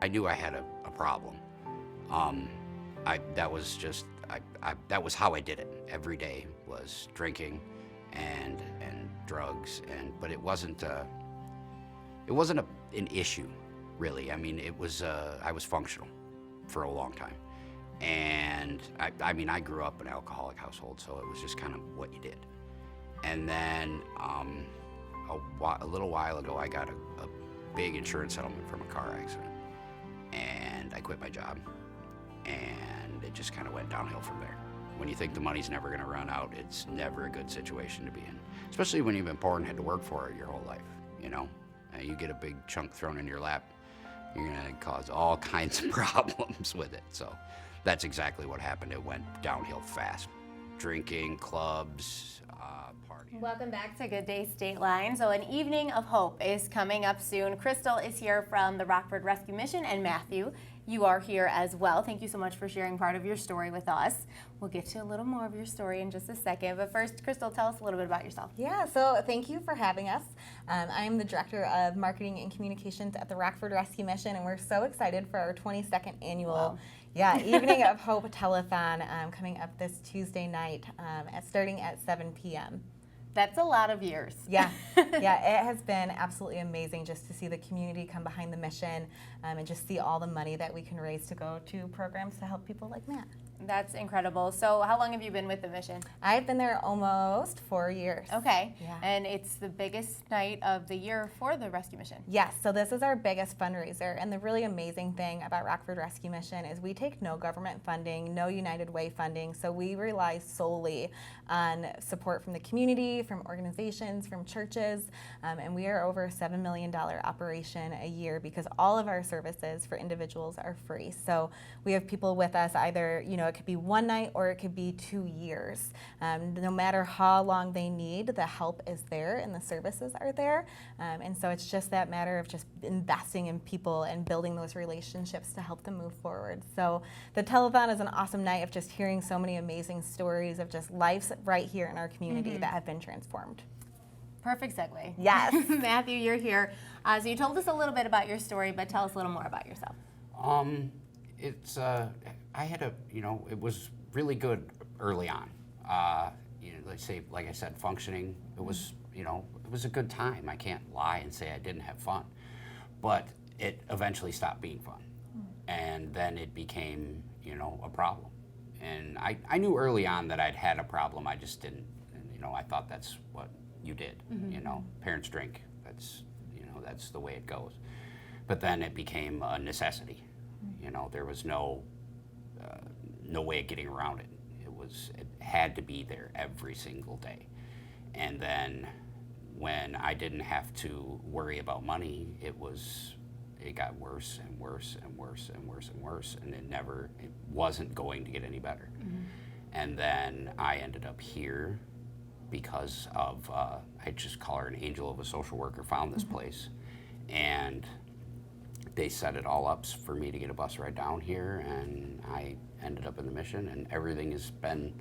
I knew I had a problem. That was how I did it. Every day was drinking and drugs, but it wasn't an issue, really. I mean, I was functional for a long time. And I grew up in an alcoholic household, so it was just kind of what you did. And then a little while ago, I got a big insurance settlement from a car accident, and I quit my job, and it just kind of went downhill from there. When you think the money's never going to run out, it's never a good situation to be in, especially when you've been poor and had to work for it your whole life, you know? You get a big chunk thrown in your lap, you're going to cause all kinds of problems with it. So that's exactly what happened. It went downhill fast. Drinking, clubs, partying. Welcome back to Good Day State Line. So an evening of hope is coming up soon. Crystal is here from the Rockford Rescue Mission, and Matthew, you are here as well. Thank you so much for sharing part of your story with us. We'll get to a little more of your story in just a second. But first, Crystal, tell us a little bit about yourself. Yeah, so thank you for having us. I'm the Director of Marketing and Communications at the Rockford Rescue Mission, and we're so excited for our 22nd annual Evening of Hope Telethon coming up this Tuesday night starting at 7 p.m. That's a lot of years. Yeah, it has been absolutely amazing just to see the community come behind the mission and just see all the money that we can raise to go to programs to help people like Matt. That's incredible. So how long have you been with the mission? I've been there almost 4 years. Okay. Yeah. And it's the biggest night of the year for the rescue mission. Yes, so this is our biggest fundraiser, and the really amazing thing about Rockford Rescue Mission is we take no government funding, no United Way funding, so we rely solely on support from the community, from organizations, from churches, and we are over a $7 million operation a year because all of our services for individuals are free. So we have people with us either, it could be one night or it could be 2 years. No matter how long they need, the help is there and the services are there. And so it's just that matter of just investing in people and building those relationships to help them move forward. So the telethon is an awesome night of just hearing so many amazing stories of just lives right here in our community that have been transformed. Perfect segue. Yes. Matthew, you're here. So you told us a little bit about your story, but tell us a little more about yourself. I had it was really good early on. Let's say, like I said, functioning. It was, it was a good time. I can't lie and say I didn't have fun, but it eventually stopped being fun, and then it became, a problem. And I knew early on that I'd had a problem. I just didn't, I thought that's what you did. Parents drink. That's the way it goes. But then it became a necessity. There was no way of getting around it. It had to be there every single day. And then when I didn't have to worry about money, it got worse and worse and worse and worse and worse, and it wasn't going to get any better. And then I ended up here because of, I just call her an angel of a social worker, found this place, and they set it all up for me to get a bus ride down here, and I ended up in the mission, and everything has been,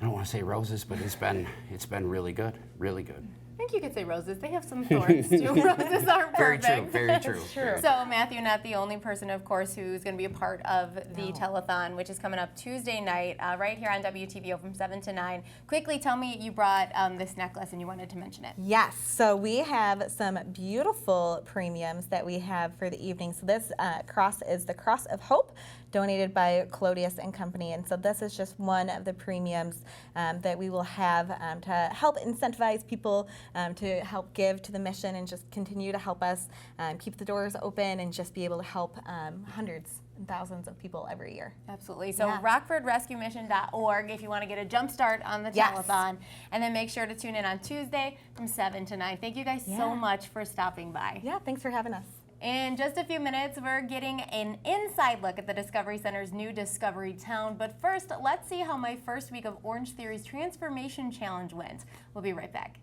I don't want to say roses, but it's been really good, really good. I think you could say roses. They have some thorns too. Roses aren't perfect. Very true, very true. It's true. So Matthew, not the only person, of course, who's going to be a part of the telethon, which is coming up Tuesday night, right here on WTVO from 7 to 9. Quickly, tell me, you brought this necklace and you wanted to mention it. Yes, so we have some beautiful premiums that we have for the evening. So this cross is the Cross of Hope, donated by Clodius and Company. And so this is just one of the premiums that we will have to help incentivize people to help give to the mission and just continue to help us keep the doors open and just be able to help hundreds and thousands of people every year. Absolutely. So rockfordrescuemission.org if you want to get a jump start on the telethon. And then make sure to tune in on Tuesday from 7 to 9. Thank you guys so much for stopping by. Yeah, thanks for having us. In just a few minutes, we're getting an inside look at the Discovery Center's new Discovery Town. But first, let's see how my first week of Orange Theory's Transformation Challenge went. We'll be right back.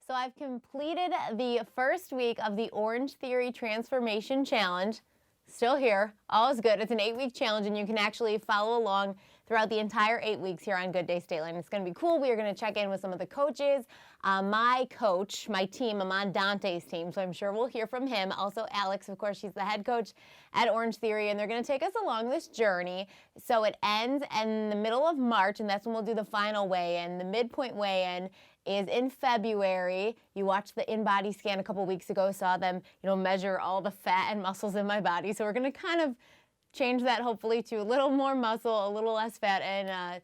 So I've completed the first week of the Orange Theory Transformation Challenge. Still here, all is good. It's an 8-week challenge, and you can actually follow along throughout the entire 8 weeks here on Good Day Stateline. It's going to be cool. We are going to check in with some of the coaches. My coach, my team, I'm on Dante's team, so I'm sure we'll hear from him. Also, Alex, of course, she's the head coach at Orange Theory, and they're going to take us along this journey. So it ends in the middle of March, and that's when we'll do the final weigh-in. The midpoint weigh-in is in February. You watched the in-body scan a couple weeks ago, saw them, measure all the fat and muscles in my body. So we're going to kind of change that hopefully to a little more muscle, a little less fat, and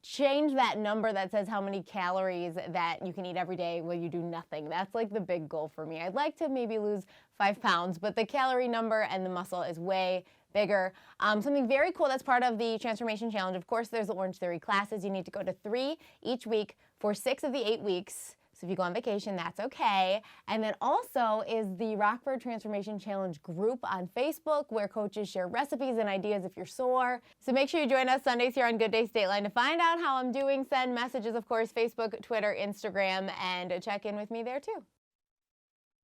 change that number that says how many calories that you can eat every day while you do nothing. That's like the big goal for me. I'd like to maybe lose 5 pounds, but the calorie number and the muscle is way bigger. Something very cool that's part of the Transformation Challenge. Of course, there's the Orange Theory classes. You need to go to 3 each week for 6 of the 8 weeks. So if you go on vacation, that's okay. And then also is the Rockford Transformation Challenge group on Facebook where coaches share recipes and ideas if you're sore. So make sure you join us Sundays here on Good Day Stateline to find out how I'm doing. Send messages, of course, Facebook, Twitter, Instagram, and check in with me there too.